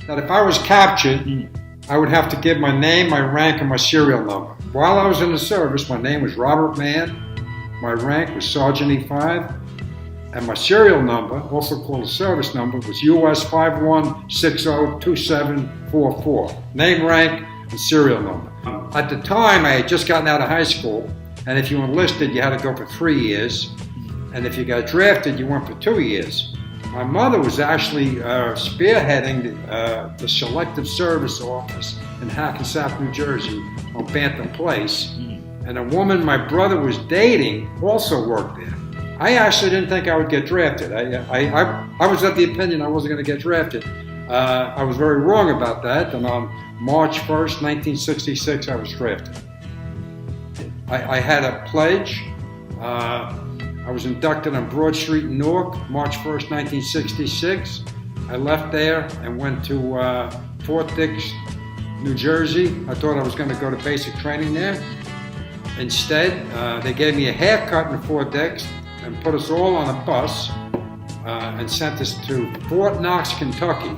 that if I was captured, I would have to give my name, my rank, and my serial number. While I was in the service, my name was Robert Mann, my rank was Sergeant E5, and my serial number, also called a service number, was US 51602744. Name, rank, and serial number. At the time, I had just gotten out of high school, and if you enlisted, you had to go for 3 years, and if you got drafted, you went for 2 years. My mother was actually spearheading the Selective Service Office in Hackensack, New Jersey, on Bantam Place, and a woman my brother was dating also worked there. I actually didn't think I would get drafted. I was of the opinion I wasn't going to get drafted. I was very wrong about that, and on March 1st, 1966, I was drafted. I had a pledge. I was inducted on Broad Street in Newark, March 1st, 1966. I left there and went to Fort Dix, New Jersey. I thought I was going to go to basic training there. Instead, they gave me a haircut in Fort Dix and put us all on a bus and sent us to Fort Knox, Kentucky.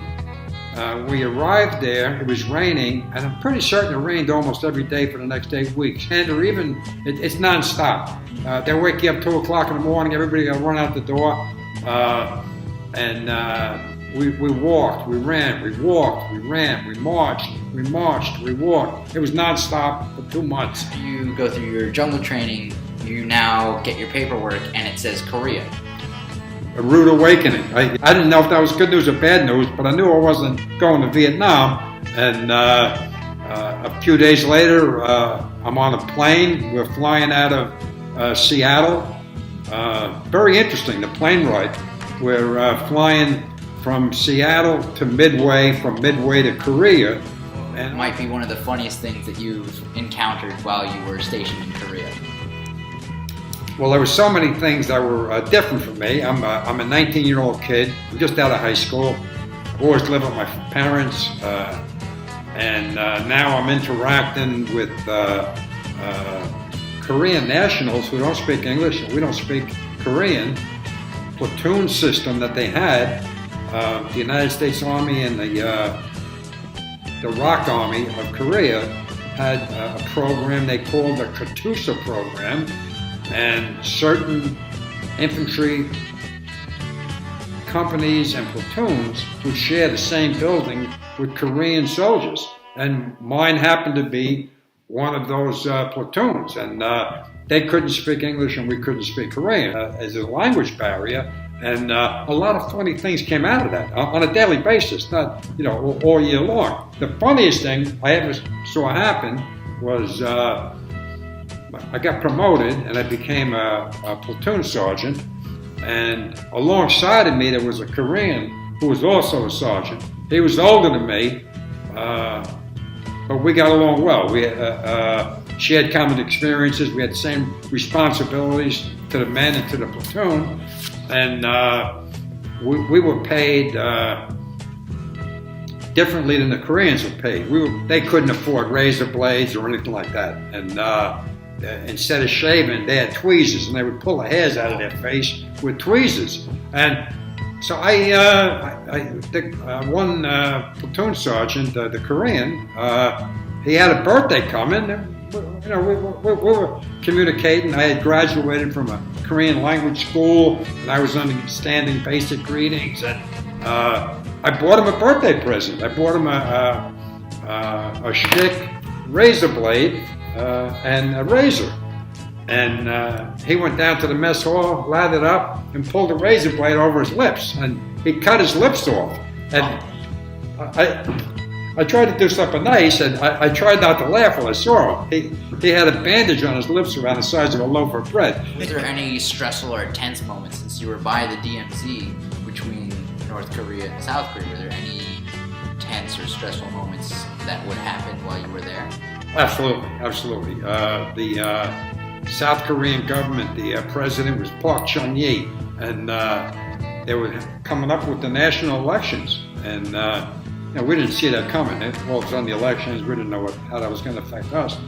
We arrived there, it was raining, and I'm pretty certain it rained almost every day for the next 8 weeks. And it's nonstop. They wake you up 2 o'clock in the morning, everybody got to run out the door. We walked, we ran, we walked, we ran, we marched, we walked. It was nonstop for 2 months. You go through your jungle training, you now get your paperwork, and it says Korea. A rude awakening. I didn't know if that was good news or bad news, but I knew I wasn't going to Vietnam. And a few days later, I'm on a plane. We're flying out of Seattle. Very interesting, the plane ride. We're flying from Seattle to Midway, from Midway to Korea. And it might be one of the funniest things that you've encountered while you were stationed in Korea. Well, there were so many things that were different for me. I'm a 19-year-old kid. I'm just out of high school. I've always lived with my parents, and now I'm interacting with Korean nationals who don't speak English and we don't speak Korean. Platoon system that they had, the United States Army and the ROK Army of Korea had a program they called the Katyusha program. And certain infantry companies and platoons would share the same building with Korean soldiers. And mine happened to be one of those platoons. And they couldn't speak English and we couldn't speak Korean as a language barrier. And a lot of funny things came out of that on a daily basis, not all year long. The funniest thing I ever saw happen was I got promoted and I became a platoon sergeant, and alongside of me there was a Korean who was also a sergeant. He was older than me, but we got along well. She had common experiences, we had the same responsibilities to the men and to the platoon, and we were paid differently than the Koreans were paid. They couldn't afford razor blades or anything like that, and instead of shaving, they had tweezers, and they would pull the hairs out of their face with tweezers. And so one platoon sergeant, the Korean, he had a birthday coming. We were communicating. I had graduated from a Korean language school, and I was understanding basic greetings. And I bought him a birthday present. I bought him a shtick razor blade. And a razor. And he went down to the mess hall, lathered up, and pulled the razor blade over his lips. And he cut his lips off. And I tried to do something nice, and I tried not to laugh when I saw him. He had a bandage on his lips around the size of a loaf of bread. Was there any stressful or tense moments since you were by the DMZ between North Korea and South Korea? Were there any tense or stressful moments that would happen while you were there? Absolutely. The South Korean government, the president was Park Chung-hee, and they were coming up with the national elections, and we didn't see that coming. It was on the elections. We didn't know how that was going to affect us.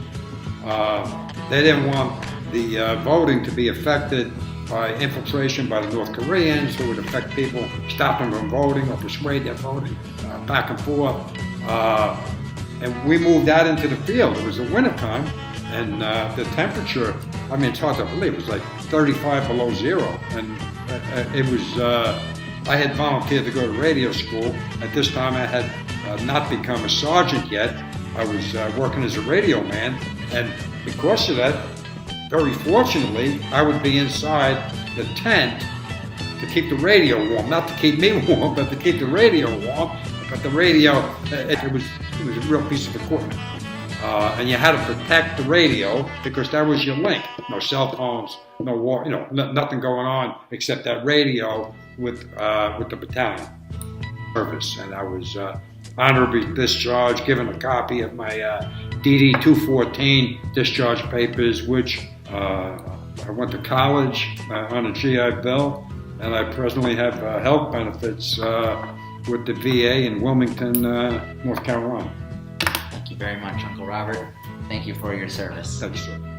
They didn't want the voting to be affected by infiltration by the North Koreans, who would affect people, stop them from voting or persuade their voting, back and forth. And we moved out into the field. It was the wintertime, and the temperature, I mean, it's hard to believe, it was like 35 below zero. And it was, I had volunteered to go to radio school. At this time, I had not become a sergeant yet. I was working as a radio man, and because of that, very fortunately, I would be inside the tent to keep the radio warm. Not to keep me warm, but to keep the radio warm. But the radio, it was a real piece of equipment. And you had to protect the radio because that was your link. No cell phones, no war, nothing going on except that radio with the battalion service. And I was honorably discharged, given a copy of my DD 214 discharge papers, which I went to college on a GI Bill, and I presently have health benefits with the VA in Wilmington, North Carolina. Thank you very much, Uncle Robert. Thank you for your service. Thank you, sir.